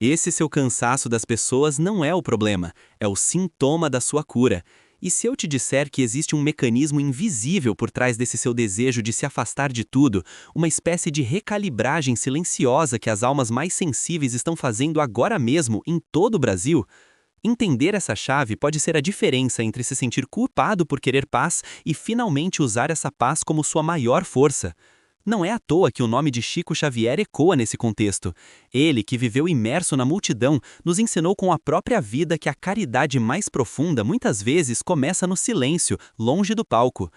Esse seu cansaço das pessoas não é o problema, é o sintoma da sua cura. E se eu te disser que existe um mecanismo invisível por trás desse seu desejo de se afastar de tudo, uma espécie de recalibragem silenciosa que as almas mais sensíveis estão fazendo agora mesmo em todo o Brasil? Entender essa chave pode ser a diferença entre se sentir culpado por querer paz e finalmente usar essa paz como sua maior força. Não é à toa que o nome de Chico Xavier ecoa nesse contexto. Ele, que viveu imerso na multidão, nos ensinou com a própria vida que a caridade mais profunda muitas vezes começa no silêncio, longe do palco.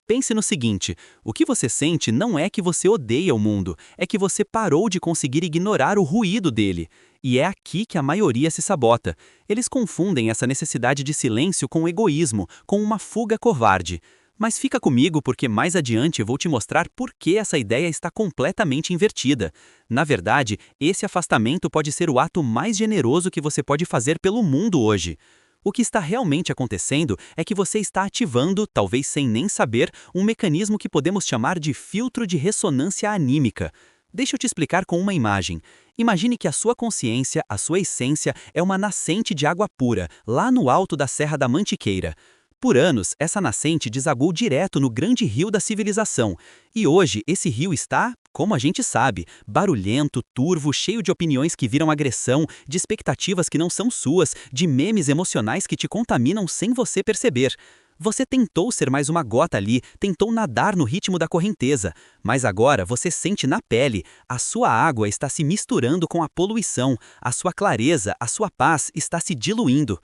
Pense no seguinte: o que você sente não é que você odeia o mundo, é que você parou de conseguir ignorar o ruído dele. E é aqui que a maioria se sabota. Eles confundem essa necessidade de silêncio com egoísmo, com uma fuga covarde. Mas fica comigo porque mais adiante eu vou te mostrar por que essa ideia está completamente invertida. Na verdade, esse afastamento pode ser o ato mais generoso que você pode fazer pelo mundo hoje. O que está realmente acontecendo é que você está ativando, talvez sem nem saber, um mecanismo que podemos chamar de filtro de ressonância anímica. Deixa eu te explicar com uma imagem. Imagine que a sua consciência, a sua essência, é uma nascente de água pura, lá no alto da Serra da Mantiqueira. Por anos, essa nascente desagou direto no grande rio da civilização, e hoje esse rio está, como a gente sabe, barulhento, turvo, cheio de opiniões que viram agressão, de expectativas que não são suas, de memes emocionais que te contaminam sem você perceber. Você tentou ser mais uma gota ali, tentou nadar no ritmo da correnteza, mas agora você sente na pele, a sua água está se misturando com a poluição, a sua clareza, a sua paz está se diluindo.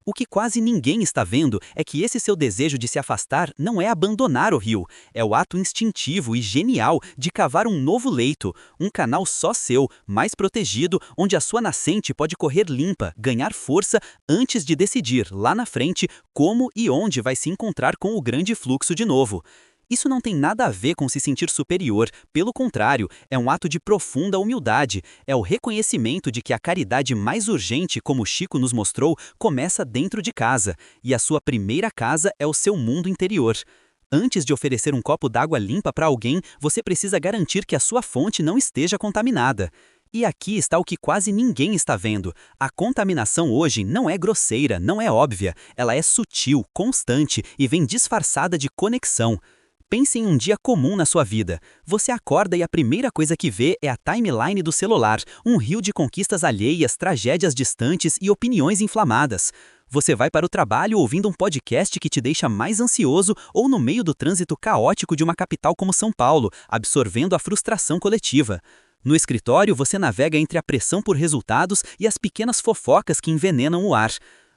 O que quase ninguém está vendo é que esse seu desejo de se afastar não é abandonar o rio, é o ato instintivo e genial de cavar um novo leito, um canal só seu, mais protegido, onde a sua nascente pode correr limpa, ganhar força antes de decidir, lá na frente, como e onde vai se encontrar com o grande fluxo de novo. Isso não tem nada a ver com se sentir superior, pelo contrário, é um ato de profunda humildade, é o reconhecimento de que a caridade mais urgente, como Chico nos mostrou, começa dentro de casa, e a sua primeira casa é o seu mundo interior. Antes de oferecer um copo d'água limpa para alguém, você precisa garantir que a sua fonte não esteja contaminada. E aqui está o que quase ninguém está vendo. A contaminação hoje não é grosseira, não é óbvia, ela é sutil, constante e vem disfarçada de conexão. Pense em um dia comum na sua vida. Você acorda e a primeira coisa que vê é a timeline do celular, um rio de conquistas alheias, tragédias distantes e opiniões inflamadas. Você vai para o trabalho ouvindo um podcast que te deixa mais ansioso ou no meio do trânsito caótico de uma capital como São Paulo, absorvendo a frustração coletiva. No escritório, você navega entre a pressão por resultados e as pequenas fofocas que envenenam o ar.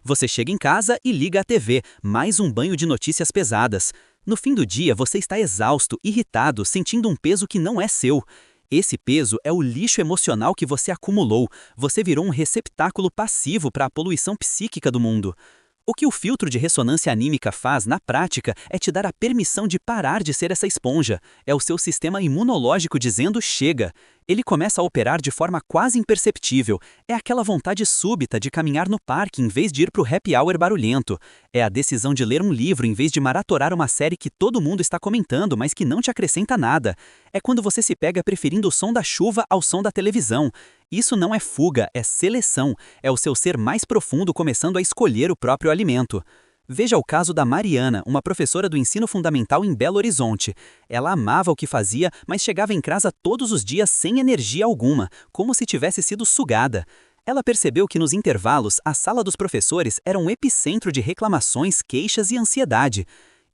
Você chega em casa e liga a TV, mais um banho de notícias pesadas. No fim do dia, você está exausto, irritado, sentindo um peso que não é seu. Esse peso é o lixo emocional que você acumulou. Você virou um receptáculo passivo para a poluição psíquica do mundo. O que o filtro de ressonância anímica faz, na prática, é te dar a permissão de parar de ser essa esponja. É o seu sistema imunológico dizendo chega. Ele começa a operar de forma quase imperceptível. É aquela vontade súbita de caminhar no parque em vez de ir para o happy hour barulhento. É a decisão de ler um livro em vez de maratorar uma série que todo mundo está comentando, mas que não te acrescenta nada. É quando você se pega preferindo o som da chuva ao som da televisão. Isso não é fuga, é seleção. É o seu ser mais profundo começando a escolher o próprio alimento. Veja o caso da Mariana, uma professora do ensino fundamental em Belo Horizonte. Ela amava o que fazia, mas chegava em casa todos os dias sem energia alguma, como se tivesse sido sugada. Ela percebeu que nos intervalos, a sala dos professores era um epicentro de reclamações, queixas e ansiedade.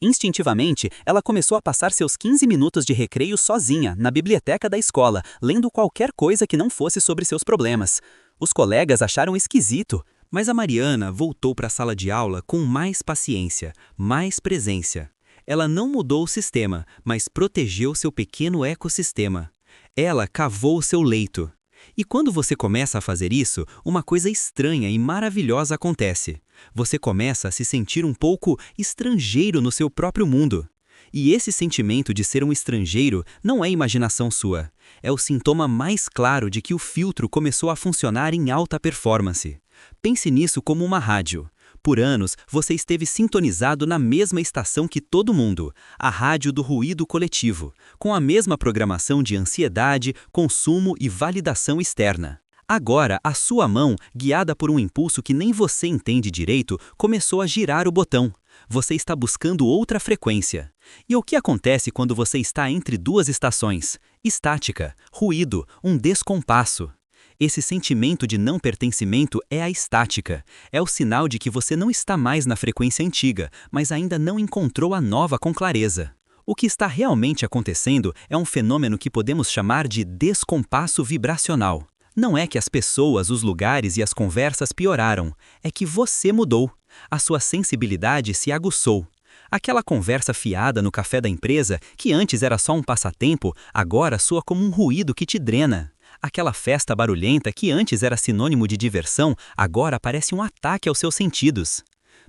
Instintivamente, ela começou a passar seus 15 minutos de recreio sozinha, na biblioteca da escola, lendo qualquer coisa que não fosse sobre seus problemas. Os colegas acharam esquisito. Mas a Mariana voltou para a sala de aula com mais paciência, mais presença. Ela não mudou o sistema, mas protegeu seu pequeno ecossistema. Ela cavou seu leito. E quando você começa a fazer isso, uma coisa estranha e maravilhosa acontece. Você começa a se sentir um pouco estrangeiro no seu próprio mundo. E esse sentimento de ser um estrangeiro não é imaginação sua. É o sintoma mais claro de que o filtro começou a funcionar em alta performance. Pense nisso como uma rádio. Por anos, você esteve sintonizado na mesma estação que todo mundo, a rádio do ruído coletivo, com a mesma programação de ansiedade, consumo e validação externa. Agora, a sua mão, guiada por um impulso que nem você entende direito, começou a girar o botão. Você está buscando outra frequência. E o que acontece quando você está entre duas estações? Estática, ruído, um descompasso. Esse sentimento de não pertencimento é a estática. É o sinal de que você não está mais na frequência antiga, mas ainda não encontrou a nova com clareza. O que está realmente acontecendo é um fenômeno que podemos chamar de descompasso vibracional. Não é que as pessoas, os lugares e as conversas pioraram, é que você mudou. A sua sensibilidade se aguçou. Aquela conversa fiada no café da empresa, que antes era só um passatempo, agora soa como um ruído que te drena. Aquela festa barulhenta que antes era sinônimo de diversão, agora parece um ataque aos seus sentidos.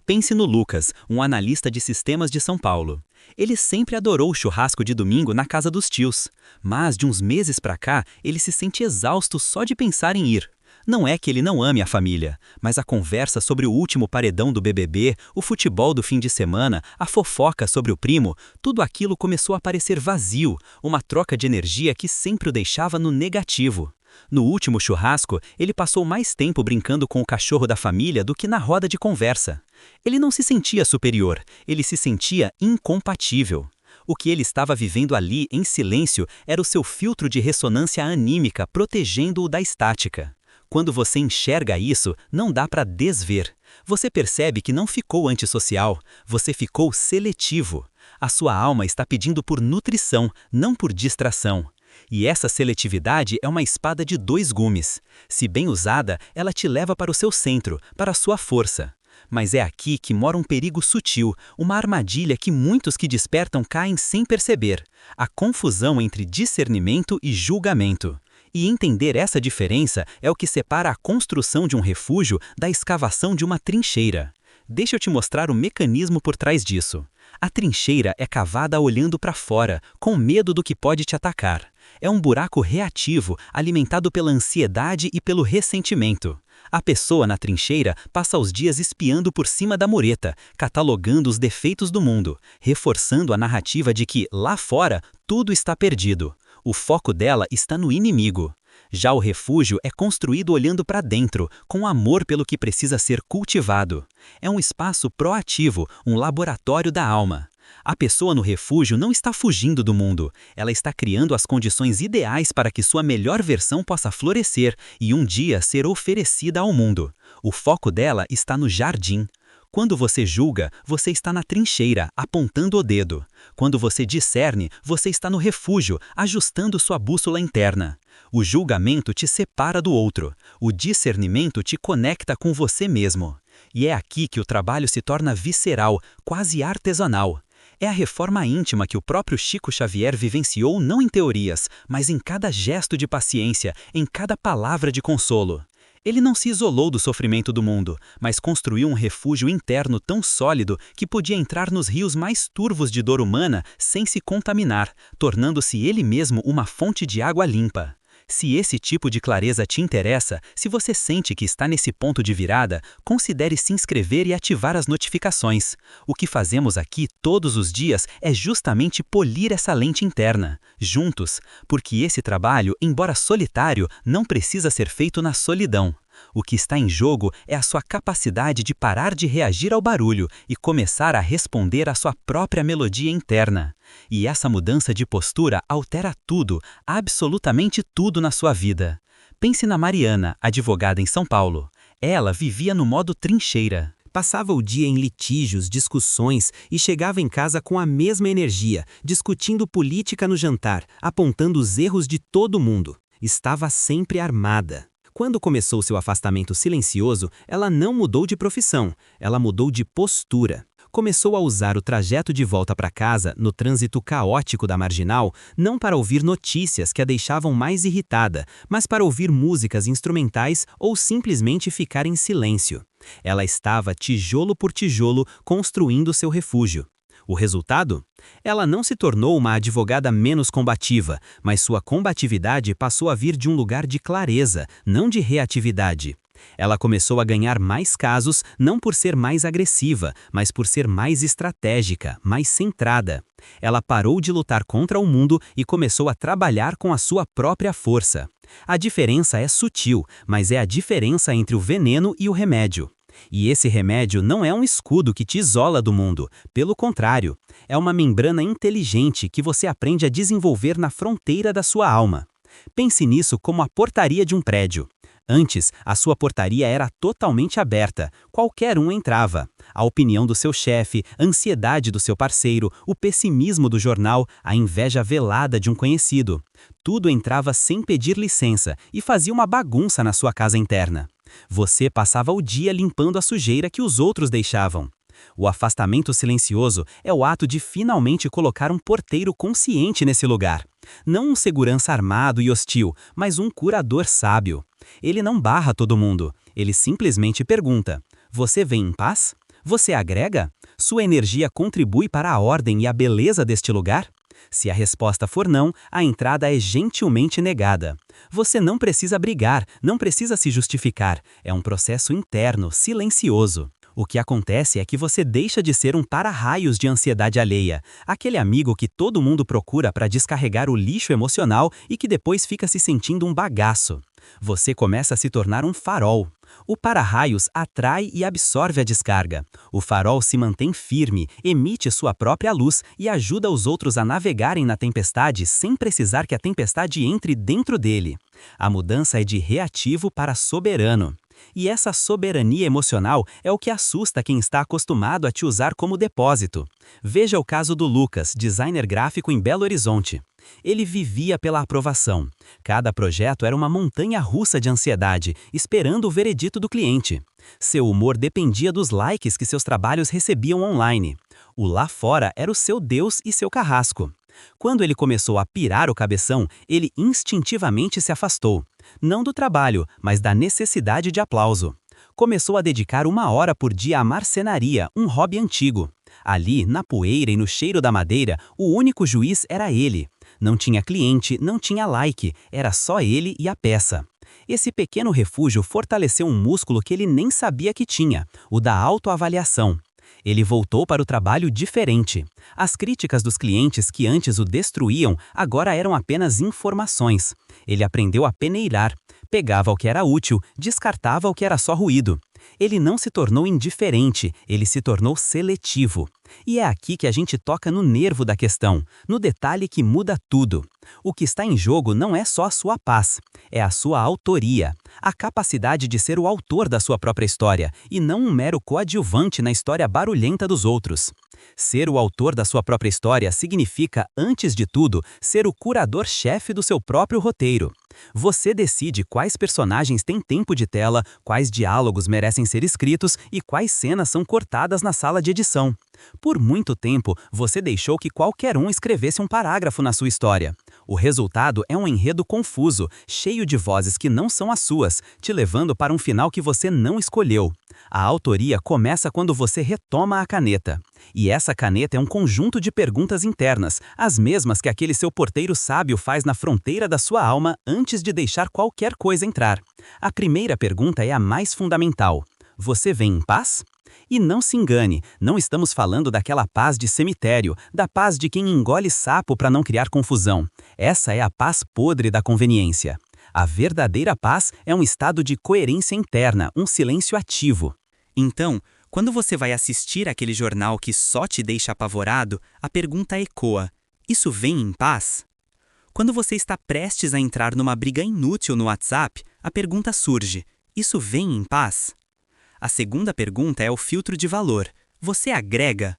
Pense no Lucas, um analista de sistemas de São Paulo. Ele sempre adorou o churrasco de domingo na casa dos tios, mas de uns meses pra cá, ele se sente exausto só de pensar em ir. Não é que ele não ame a família, mas a conversa sobre o último paredão do BBB, o futebol do fim de semana, a fofoca sobre o primo, tudo aquilo começou a parecer vazio, uma troca de energia que sempre o deixava no negativo. No último churrasco, ele passou mais tempo brincando com o cachorro da família do que na roda de conversa. Ele não se sentia superior, ele se sentia incompatível. O que ele estava vivendo ali, em silêncio, era o seu filtro de ressonância anímica protegendo-o da estática. Quando você enxerga isso, não dá para desver. Você percebe que não ficou antissocial, você ficou seletivo. A sua alma está pedindo por nutrição, não por distração. E essa seletividade é uma espada de dois gumes. Se bem usada, ela te leva para o seu centro, para a sua força. Mas é aqui que mora um perigo sutil, uma armadilha que muitos que despertam caem sem perceber. A confusão entre discernimento e julgamento. E entender essa diferença é o que separa a construção de um refúgio da escavação de uma trincheira. Deixa eu te mostrar o mecanismo por trás disso. A trincheira é cavada olhando para fora, com medo do que pode te atacar. É um buraco reativo, alimentado pela ansiedade e pelo ressentimento. A pessoa na trincheira passa os dias espiando por cima da mureta, catalogando os defeitos do mundo, reforçando a narrativa de que, lá fora, tudo está perdido. O foco dela está no inimigo. Já o refúgio é construído olhando para dentro, com amor pelo que precisa ser cultivado. É um espaço proativo, um laboratório da alma. A pessoa no refúgio não está fugindo do mundo, ela está criando as condições ideais para que sua melhor versão possa florescer e um dia ser oferecida ao mundo. O foco dela está no jardim. Quando você julga, você está na trincheira, apontando o dedo. Quando você discerne, você está no refúgio, ajustando sua bússola interna. O julgamento te separa do outro. O discernimento te conecta com você mesmo. E é aqui que o trabalho se torna visceral, quase artesanal. É a reforma íntima que o próprio Chico Xavier vivenciou não em teorias, mas em cada gesto de paciência, em cada palavra de consolo. Ele não se isolou do sofrimento do mundo, mas construiu um refúgio interno tão sólido que podia entrar nos rios mais turvos de dor humana sem se contaminar, tornando-se ele mesmo uma fonte de água limpa. Se esse tipo de clareza te interessa, se você sente que está nesse ponto de virada, considere se inscrever e ativar as notificações. O que fazemos aqui todos os dias é justamente polir essa lente interna, juntos, porque esse trabalho, embora solitário, não precisa ser feito na solidão. O que está em jogo é a sua capacidade de parar de reagir ao barulho e começar a responder à sua própria melodia interna. E essa mudança de postura altera tudo, absolutamente tudo na sua vida. Pense na Mariana, advogada em São Paulo. Ela vivia no modo trincheira. Passava o dia em litígios, discussões e chegava em casa com a mesma energia, discutindo política no jantar, apontando os erros de todo mundo. Estava sempre armada. Quando começou seu afastamento silencioso, ela não mudou de profissão, ela mudou de postura. Começou a usar o trajeto de volta para casa, no trânsito caótico da Marginal, não para ouvir notícias que a deixavam mais irritada, mas para ouvir músicas instrumentais ou simplesmente ficar em silêncio. Ela estava, tijolo por tijolo, construindo seu refúgio. O resultado? Ela não se tornou uma advogada menos combativa, mas sua combatividade passou a vir de um lugar de clareza, não de reatividade. Ela começou a ganhar mais casos não por ser mais agressiva, mas por ser mais estratégica, mais centrada. Ela parou de lutar contra o mundo e começou a trabalhar com a sua própria força. A diferença é sutil, mas é a diferença entre o veneno e o remédio. E esse remédio não é um escudo que te isola do mundo, pelo contrário, é uma membrana inteligente que você aprende a desenvolver na fronteira da sua alma. Pense nisso como a portaria de um prédio. Antes, a sua portaria era totalmente aberta, qualquer um entrava. A opinião do seu chefe, a ansiedade do seu parceiro, o pessimismo do jornal, a inveja velada de um conhecido. Tudo entrava sem pedir licença e fazia uma bagunça na sua casa interna. Você passava o dia limpando a sujeira que os outros deixavam. O afastamento silencioso é o ato de finalmente colocar um porteiro consciente nesse lugar. Não um segurança armado e hostil, mas um curador sábio. Ele não barra todo mundo, ele simplesmente pergunta: você vem em paz? Você agrega? Sua energia contribui para a ordem e a beleza deste lugar? Se a resposta for não, a entrada é gentilmente negada. Você não precisa brigar, não precisa se justificar, é um processo interno, silencioso. O que acontece é que você deixa de ser um para-raios de ansiedade alheia, aquele amigo que todo mundo procura para descarregar o lixo emocional e que depois fica se sentindo um bagaço. Você começa a se tornar um farol. O para-raios atrai e absorve a descarga. O farol se mantém firme, emite sua própria luz e ajuda os outros a navegarem na tempestade sem precisar que a tempestade entre dentro dele. A mudança é de reativo para soberano. E essa soberania emocional é o que assusta quem está acostumado a te usar como depósito. Veja o caso do Lucas, designer gráfico em Belo Horizonte. Ele vivia pela aprovação. Cada projeto era uma montanha-russa de ansiedade, esperando o veredito do cliente. Seu humor dependia dos likes que seus trabalhos recebiam online. O lá fora era o seu Deus e seu carrasco. Quando ele começou a pirar o cabeção, ele instintivamente se afastou. Não do trabalho, mas da necessidade de aplauso. Começou a dedicar 1 hora por dia à marcenaria, um hobby antigo. Ali, na poeira e no cheiro da madeira, o único juiz era ele. Não tinha cliente, não tinha like, era só ele e a peça. Esse pequeno refúgio fortaleceu um músculo que ele nem sabia que tinha, o da autoavaliação. Ele voltou para o trabalho diferente. As críticas dos clientes que antes o destruíam agora eram apenas informações. Ele aprendeu a peneirar, pegava o que era útil, descartava o que era só ruído. Ele não se tornou indiferente, ele se tornou seletivo. E é aqui que a gente toca no nervo da questão, no detalhe que muda tudo. O que está em jogo não é só a sua paz, é a sua autoria, a capacidade de ser o autor da sua própria história e não um mero coadjuvante na história barulhenta dos outros. Ser o autor da sua própria história significa, antes de tudo, ser o curador-chefe do seu próprio roteiro. Você decide quais personagens têm tempo de tela, quais diálogos merecem ser escritos e quais cenas são cortadas na sala de edição. Por muito tempo, você deixou que qualquer um escrevesse um parágrafo na sua história. O resultado é um enredo confuso, cheio de vozes que não são as suas, te levando para um final que você não escolheu. A autoria começa quando você retoma a caneta. E essa caneta é um conjunto de perguntas internas, as mesmas que aquele seu porteiro sábio faz na fronteira da sua alma antes de deixar qualquer coisa entrar. A primeira pergunta é a mais fundamental. Você vem em paz? E não se engane, não estamos falando daquela paz de cemitério, da paz de quem engole sapo para não criar confusão. Essa é a paz podre da conveniência. A verdadeira paz é um estado de coerência interna, um silêncio ativo. Então, quando você vai assistir aquele jornal que só te deixa apavorado, a pergunta ecoa: isso vem em paz? Quando você está prestes a entrar numa briga inútil no WhatsApp, a pergunta surge: isso vem em paz? A segunda pergunta é o filtro de valor. Você agrega?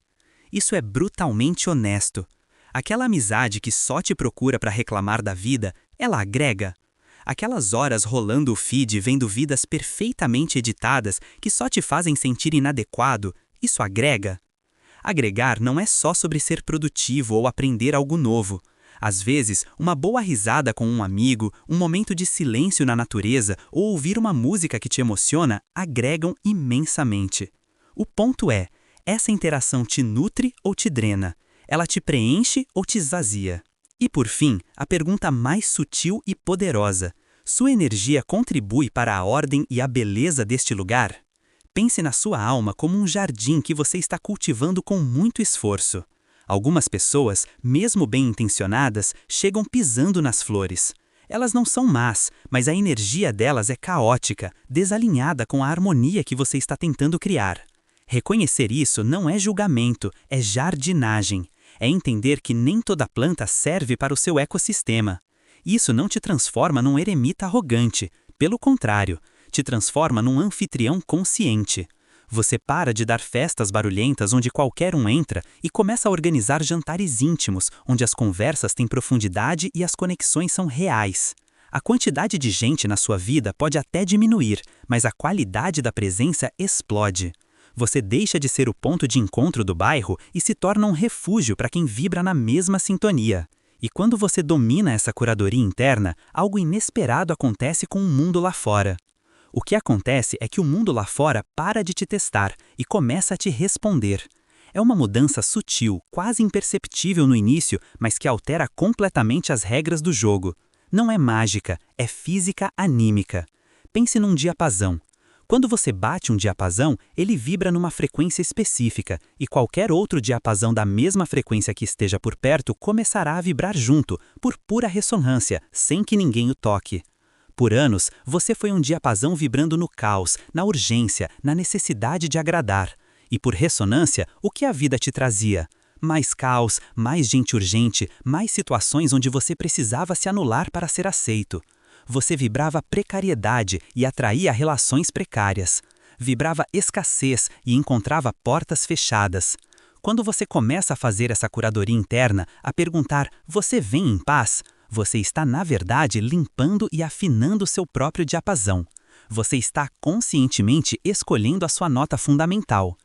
Isso é brutalmente honesto. Aquela amizade que só te procura para reclamar da vida, ela agrega? Aquelas horas rolando o feed vendo vidas perfeitamente editadas que só te fazem sentir inadequado, isso agrega? Agregar não é só sobre ser produtivo ou aprender algo novo. Às vezes, uma boa risada com um amigo, um momento de silêncio na natureza ou ouvir uma música que te emociona agregam imensamente. O ponto é, essa interação te nutre ou te drena? Ela te preenche ou te esvazia? E por fim, a pergunta mais sutil e poderosa: sua energia contribui para a ordem e a beleza deste lugar? Pense na sua alma como um jardim que você está cultivando com muito esforço. Algumas pessoas, mesmo bem intencionadas, chegam pisando nas flores. Elas não são más, mas a energia delas é caótica, desalinhada com a harmonia que você está tentando criar. Reconhecer isso não é julgamento, é jardinagem. É entender que nem toda planta serve para o seu ecossistema. Isso não te transforma num eremita arrogante. Pelo contrário, te transforma num anfitrião consciente. Você para de dar festas barulhentas onde qualquer um entra e começa a organizar jantares íntimos, onde as conversas têm profundidade e as conexões são reais. A quantidade de gente na sua vida pode até diminuir, mas a qualidade da presença explode. Você deixa de ser o ponto de encontro do bairro e se torna um refúgio para quem vibra na mesma sintonia. E quando você domina essa curadoria interna, algo inesperado acontece com o mundo lá fora. O que acontece é que o mundo lá fora para de te testar e começa a te responder. É uma mudança sutil, quase imperceptível no início, mas que altera completamente as regras do jogo. Não é mágica, é física anímica. Pense num diapasão. Quando você bate um diapasão, ele vibra numa frequência específica, e qualquer outro diapasão da mesma frequência que esteja por perto começará a vibrar junto, por pura ressonância, sem que ninguém o toque. Por anos, você foi um diapasão vibrando no caos, na urgência, na necessidade de agradar. E por ressonância, o que a vida te trazia? Mais caos, mais gente urgente, mais situações onde você precisava se anular para ser aceito. Você vibrava precariedade e atraía relações precárias. Vibrava escassez e encontrava portas fechadas. Quando você começa a fazer essa curadoria interna, a perguntar, você vem em paz? Você está, na verdade, limpando e afinando seu próprio diapasão. Você está conscientemente escolhendo a sua nota fundamental.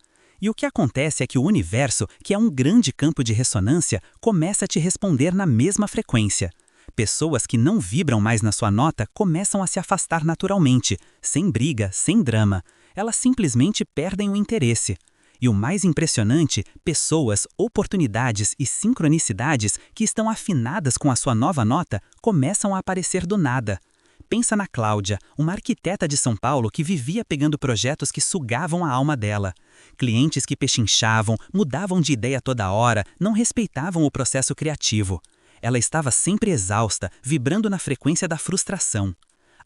E o que acontece é que o universo, que é um grande campo de ressonância, começa a te responder na mesma frequência. Pessoas que não vibram mais na sua nota começam a se afastar naturalmente, sem briga, sem drama. Elas simplesmente perdem o interesse. E o mais impressionante, pessoas, oportunidades e sincronicidades que estão afinadas com a sua nova nota começam a aparecer do nada. Pensa na Cláudia, uma arquiteta de São Paulo que vivia pegando projetos que sugavam a alma dela. Clientes que pechinchavam, mudavam de ideia toda hora, não respeitavam o processo criativo. Ela estava sempre exausta, vibrando na frequência da frustração.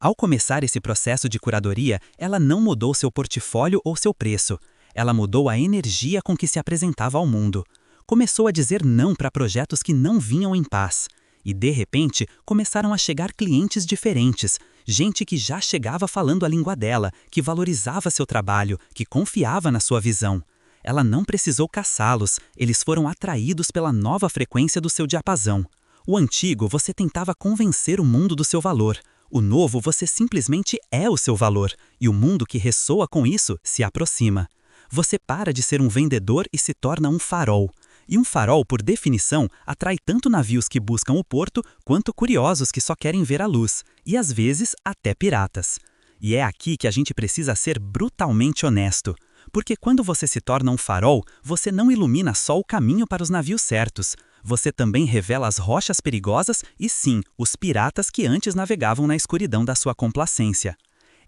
Ao começar esse processo de curadoria, ela não mudou seu portfólio ou seu preço. Ela mudou a energia com que se apresentava ao mundo. Começou a dizer não para projetos que não vinham em paz. E, de repente, começaram a chegar clientes diferentes. Gente que já chegava falando a língua dela, que valorizava seu trabalho, que confiava na sua visão. Ela não precisou caçá-los, eles foram atraídos pela nova frequência do seu diapasão. O antigo você tentava convencer o mundo do seu valor. O novo você simplesmente é o seu valor. E o mundo que ressoa com isso se aproxima. Você para de ser um vendedor e se torna um farol. E um farol, por definição, atrai tanto navios que buscam o porto, quanto curiosos que só querem ver a luz, e às vezes até piratas. E é aqui que a gente precisa ser brutalmente honesto. Porque quando você se torna um farol, você não ilumina só o caminho para os navios certos. Você também revela as rochas perigosas e sim, os piratas que antes navegavam na escuridão da sua complacência.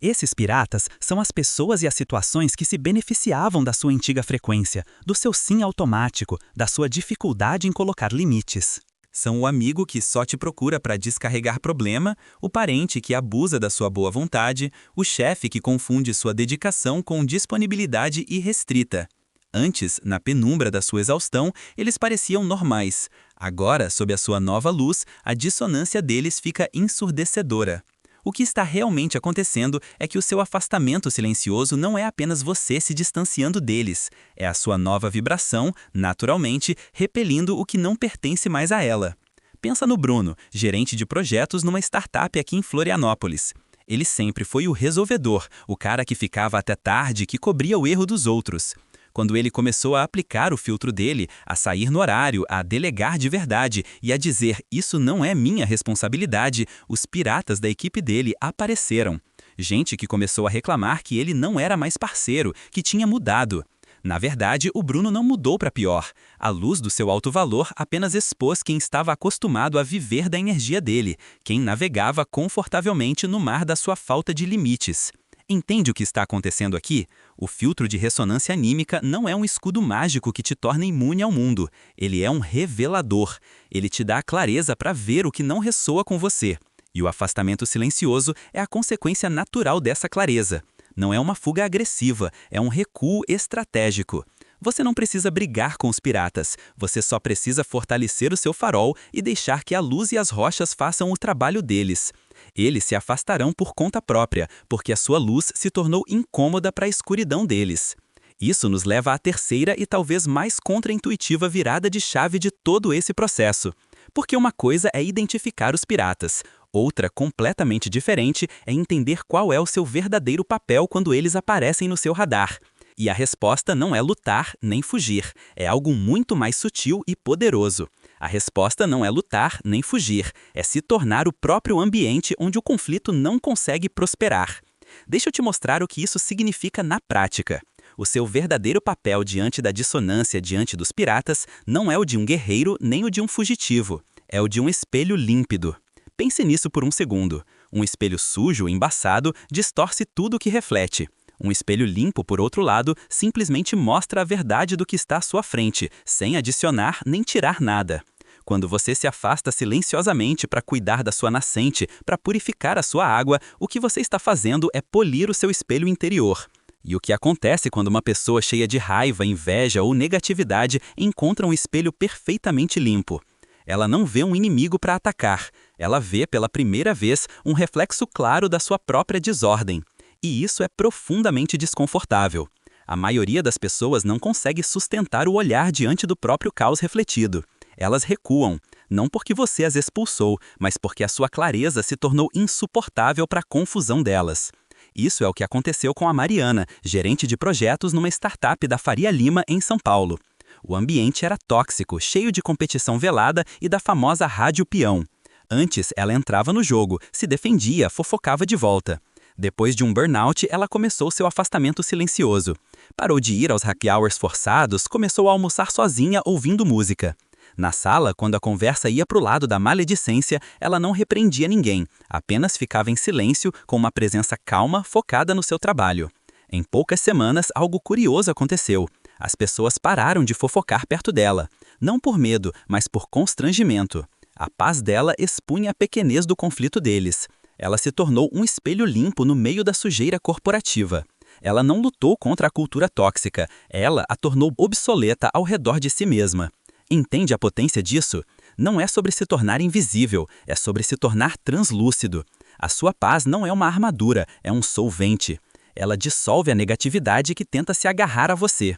Esses piratas são as pessoas e as situações que se beneficiavam da sua antiga frequência, do seu sim automático, da sua dificuldade em colocar limites. São o amigo que só te procura para descarregar problema, o parente que abusa da sua boa vontade, o chefe que confunde sua dedicação com disponibilidade irrestrita. Antes, na penumbra da sua exaustão, eles pareciam normais. Agora, sob a sua nova luz, a dissonância deles fica ensurdecedora. O que está realmente acontecendo é que o seu afastamento silencioso não é apenas você se distanciando deles, é a sua nova vibração, naturalmente, repelindo o que não pertence mais a ela. Pensa no Bruno, gerente de projetos numa startup aqui em Florianópolis. Ele sempre foi o resolvedor, o cara que ficava até tarde e que cobria o erro dos outros. Quando ele começou a aplicar o filtro dele, a sair no horário, a delegar de verdade e a dizer isso não é minha responsabilidade, os piratas da equipe dele apareceram. Gente que começou a reclamar que ele não era mais parceiro, que tinha mudado. Na verdade, o Bruno não mudou para pior. A luz do seu alto valor apenas expôs quem estava acostumado a viver da energia dele, quem navegava confortavelmente no mar da sua falta de limites. Entende o que está acontecendo aqui? O filtro de ressonância anímica não é um escudo mágico que te torna imune ao mundo. Ele é um revelador. Ele te dá a clareza para ver o que não ressoa com você. E o afastamento silencioso é a consequência natural dessa clareza. Não é uma fuga agressiva, é um recuo estratégico. Você não precisa brigar com os piratas, você só precisa fortalecer o seu farol e deixar que a luz e as rochas façam o trabalho deles. Eles se afastarão por conta própria, porque a sua luz se tornou incômoda para a escuridão deles. Isso nos leva à terceira e talvez mais contraintuitiva virada de chave de todo esse processo. Porque uma coisa é identificar os piratas, outra completamente diferente é entender qual é o seu verdadeiro papel quando eles aparecem no seu radar. E a resposta não é lutar nem fugir, é algo muito mais sutil e poderoso. A resposta não é lutar nem fugir, é se tornar o próprio ambiente onde o conflito não consegue prosperar. Deixa eu te mostrar o que isso significa na prática. O seu verdadeiro papel diante da dissonância diante dos piratas não é o de um guerreiro nem o de um fugitivo, é o de um espelho límpido. Pense nisso por um segundo. Um espelho sujo, embaçado, distorce tudo o que reflete. Um espelho limpo, por outro lado, simplesmente mostra a verdade do que está à sua frente, sem adicionar nem tirar nada. Quando você se afasta silenciosamente para cuidar da sua nascente, para purificar a sua água, o que você está fazendo é polir o seu espelho interior. E o que acontece quando uma pessoa cheia de raiva, inveja ou negatividade encontra um espelho perfeitamente limpo? Ela não vê um inimigo para atacar, ela vê pela primeira vez um reflexo claro da sua própria desordem. E isso é profundamente desconfortável. A maioria das pessoas não consegue sustentar o olhar diante do próprio caos refletido. Elas recuam, não porque você as expulsou, mas porque a sua clareza se tornou insuportável para a confusão delas. Isso é o que aconteceu com a Mariana, gerente de projetos numa startup da Faria Lima, em São Paulo. O ambiente era tóxico, cheio de competição velada e da famosa rádio peão. Antes, ela entrava no jogo, se defendia, fofocava de volta. Depois de um burnout, ela começou seu afastamento silencioso. Parou de ir aos happy hours forçados, começou a almoçar sozinha ouvindo música. Na sala, quando a conversa ia para o lado da maledicência, ela não repreendia ninguém, apenas ficava em silêncio com uma presença calma, focada no seu trabalho. Em poucas semanas, algo curioso aconteceu. As pessoas pararam de fofocar perto dela, não por medo, mas por constrangimento. A paz dela expunha a pequenez do conflito deles. Ela se tornou um espelho limpo no meio da sujeira corporativa. Ela não lutou contra a cultura tóxica, ela a tornou obsoleta ao redor de si mesma. Entende a potência disso? Não é sobre se tornar invisível, é sobre se tornar translúcido. A sua paz não é uma armadura, é um solvente. Ela dissolve a negatividade que tenta se agarrar a você.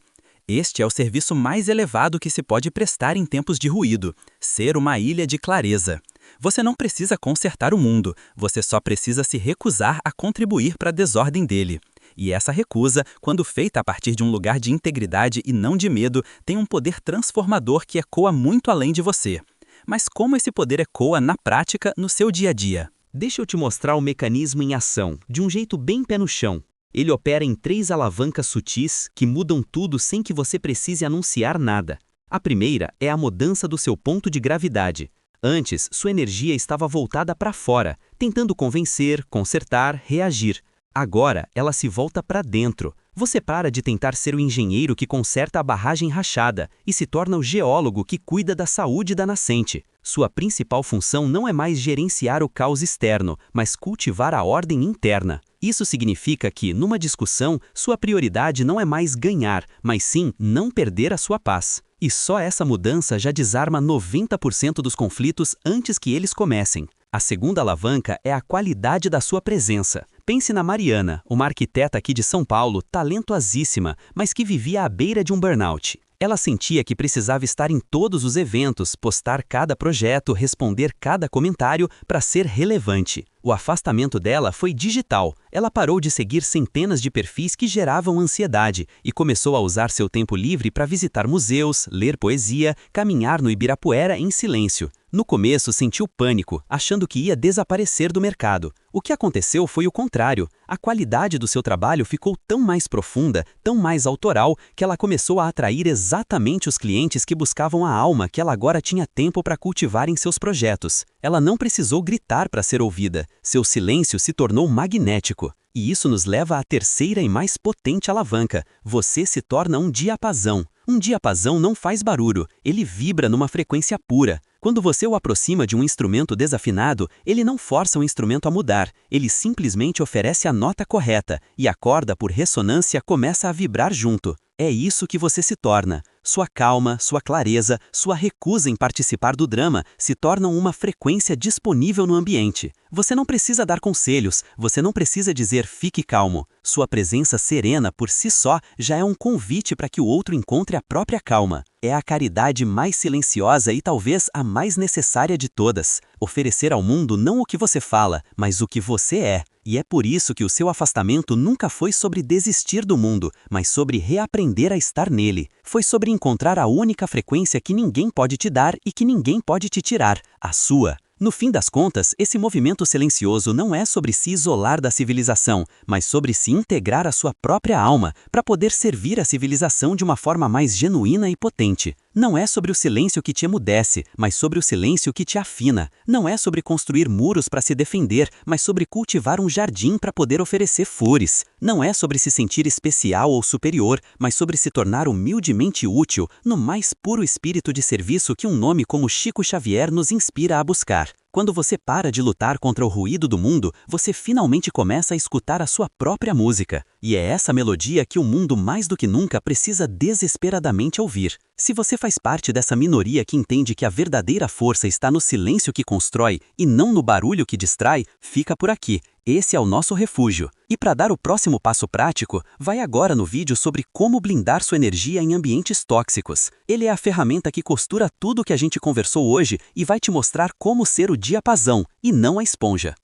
Este é o serviço mais elevado que se pode prestar em tempos de ruído, ser uma ilha de clareza. Você não precisa consertar o mundo, você só precisa se recusar a contribuir para a desordem dele. E essa recusa, quando feita a partir de um lugar de integridade e não de medo, tem um poder transformador que ecoa muito além de você. Mas como esse poder ecoa na prática, no seu dia a dia? Deixa eu te mostrar o mecanismo em ação, de um jeito bem pé no chão. Ele opera em 3 alavancas sutis que mudam tudo sem que você precise anunciar nada. A primeira é a mudança do seu ponto de gravidade. Antes, sua energia estava voltada para fora, tentando convencer, consertar, reagir. Agora, ela se volta para dentro. Você para de tentar ser o engenheiro que conserta a barragem rachada e se torna o geólogo que cuida da saúde da nascente. Sua principal função não é mais gerenciar o caos externo, mas cultivar a ordem interna. Isso significa que, numa discussão, sua prioridade não é mais ganhar, mas sim não perder a sua paz. E só essa mudança já desarma 90% dos conflitos antes que eles comecem. A segunda alavanca é a qualidade da sua presença. Pense na Mariana, uma arquiteta aqui de São Paulo, talentosíssima, mas que vivia à beira de um burnout. Ela sentia que precisava estar em todos os eventos, postar cada projeto, responder cada comentário para ser relevante. O afastamento dela foi digital. Ela parou de seguir centenas de perfis que geravam ansiedade e começou a usar seu tempo livre para visitar museus, ler poesia, caminhar no Ibirapuera em silêncio. No começo, sentiu pânico, achando que ia desaparecer do mercado. O que aconteceu foi o contrário. A qualidade do seu trabalho ficou tão mais profunda, tão mais autoral, que ela começou a atrair exatamente os clientes que buscavam a alma que ela agora tinha tempo para cultivar em seus projetos. Ela não precisou gritar para ser ouvida. Seu silêncio se tornou magnético. E isso nos leva à terceira e mais potente alavanca. Você se torna um diapasão. Um diapasão não faz barulho, ele vibra numa frequência pura. Quando você o aproxima de um instrumento desafinado, ele não força o instrumento a mudar, ele simplesmente oferece a nota correta, e a corda, por ressonância, começa a vibrar junto. É isso que você se torna. Sua calma, sua clareza, sua recusa em participar do drama se tornam uma frequência disponível no ambiente. Você não precisa dar conselhos, você não precisa dizer fique calmo. Sua presença serena por si só já é um convite para que o outro encontre a própria calma. É a caridade mais silenciosa e talvez a mais necessária de todas. Oferecer ao mundo não o que você fala, mas o que você é. E é por isso que o seu afastamento nunca foi sobre desistir do mundo, mas sobre reaprender a estar nele. Foi sobre encontrar a única frequência que ninguém pode te dar e que ninguém pode te tirar, a sua. No fim das contas, esse movimento silencioso não é sobre se isolar da civilização, mas sobre se integrar à sua própria alma, para poder servir a civilização de uma forma mais genuína e potente. Não é sobre o silêncio que te emudece, mas sobre o silêncio que te afina. Não é sobre construir muros para se defender, mas sobre cultivar um jardim para poder oferecer flores. Não é sobre se sentir especial ou superior, mas sobre se tornar humildemente útil no mais puro espírito de serviço que um nome como Chico Xavier nos inspira a buscar. Quando você para de lutar contra o ruído do mundo, você finalmente começa a escutar a sua própria música. E é essa melodia que o mundo mais do que nunca precisa desesperadamente ouvir. Se você faz parte dessa minoria que entende que a verdadeira força está no silêncio que constrói e não no barulho que distrai, fica por aqui. Esse é o nosso refúgio. E para dar o próximo passo prático, vai agora no vídeo sobre como blindar sua energia em ambientes tóxicos. Ele é a ferramenta que costura tudo que a gente conversou hoje e vai te mostrar como ser o diapasão e não a esponja.